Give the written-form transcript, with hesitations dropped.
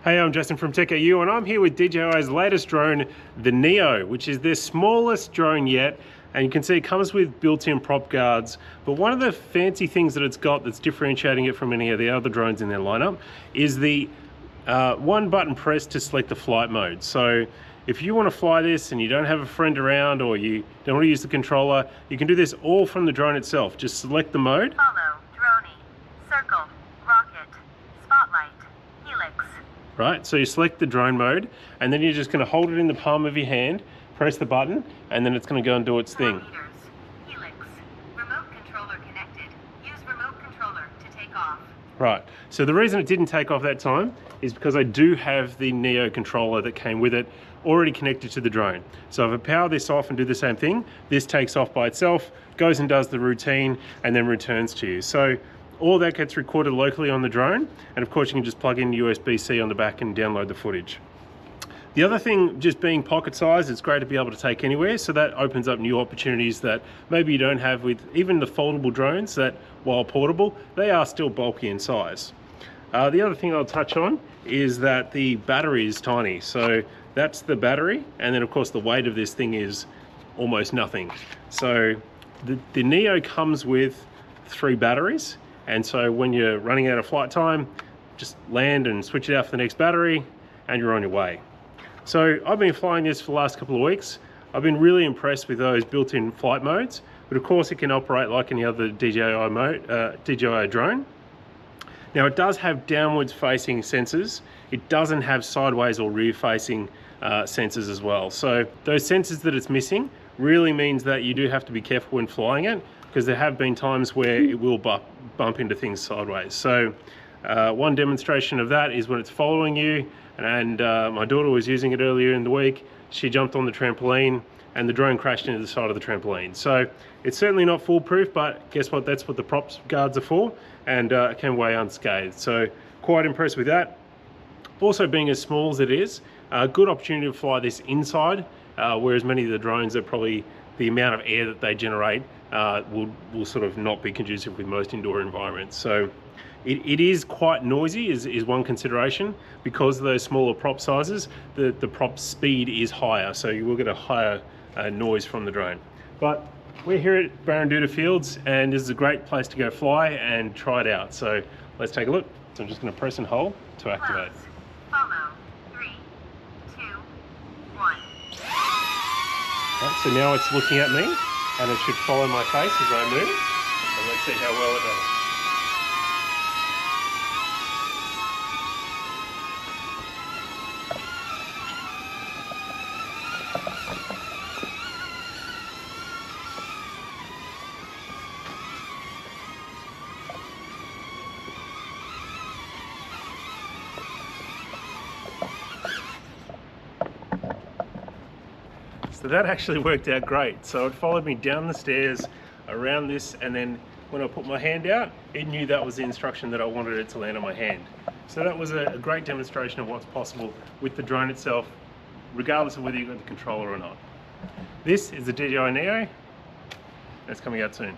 Hey, I'm Justin from TechAU and I'm here with DJI's latest drone, the Neo, which is their smallest drone yet. And you can see it comes with built-in prop guards. But one of the fancy things that it's got that's differentiating it from any of the other drones in their lineup is the one button press to select the flight mode. So if you want to fly this and you don't have a friend around or you don't want to use the controller, you can do this all from the drone itself. Just select the mode. Follow, droney, circle, rocket, spotlight, helix. Right, so you select the drone mode and then you're just going to hold it in the palm of your hand, press the button, and then it's going to go and do its thing. Helix, remote controller connected. Use remote controller to take off. Right, so the reason it didn't take off that time is because I do have the Neo controller that came with it already connected to the drone. So if I power this off and do the same thing, this takes off by itself, goes and does the routine, and then returns to you. So all that gets recorded locally on the drone, and of course you can just plug in USB-C on the back and download the footage. The other thing, just being pocket size, it's great to be able to take anywhere, so that opens up new opportunities that maybe you don't have with even the foldable drones that, while portable, they are still bulky in size. The other thing I'll touch on is that the battery is tiny. So that's the battery, and then of course the weight of this thing is almost nothing. So the Neo comes with 3 batteries, and so when you're running out of flight time, just land and switch it out for the next battery, and you're on your way. So I've been flying this for the last couple of weeks. I've been really impressed with those built-in flight modes, but of course it can operate like any other DJI drone. Now it does have downwards facing sensors. It doesn't have sideways or rear facing sensors as well. So those sensors that it's missing really means that you do have to be careful when flying it, because there have been times where it will bump into things sideways. So one demonstration of that is when it's following you, and my daughter was using it earlier in the week. She jumped on the trampoline and the drone crashed into the side of the trampoline. So it's certainly not foolproof, but guess what? That's what the props guards are for, and it came away unscathed. So quite impressed with that. Also, being as small as it is, a good opportunity to fly this inside, whereas many of the drones are probably, the amount of air that they generate will sort of not be conducive with most indoor environments. So it is quite noisy is one consideration. Because of those smaller prop sizes, the prop speed is higher, so you will get a higher noise from the drone. But we're here at Barranduda Fields, and this is a great place to go fly and try it out. So let's take a look. So I'm just going to press and hold to activate. Close. Follow. 3, 2, 1. Right, so now it's looking at me, and it should follow my face as I move. And let's see how well it does. So that actually worked out great. So it followed me down the stairs, around this, and then when I put my hand out, it knew that was the instruction that I wanted it to land on my hand. So that was a great demonstration of what's possible with the drone itself, regardless of whether you've got the controller or not. This is the DJI Neo, and it's coming out soon.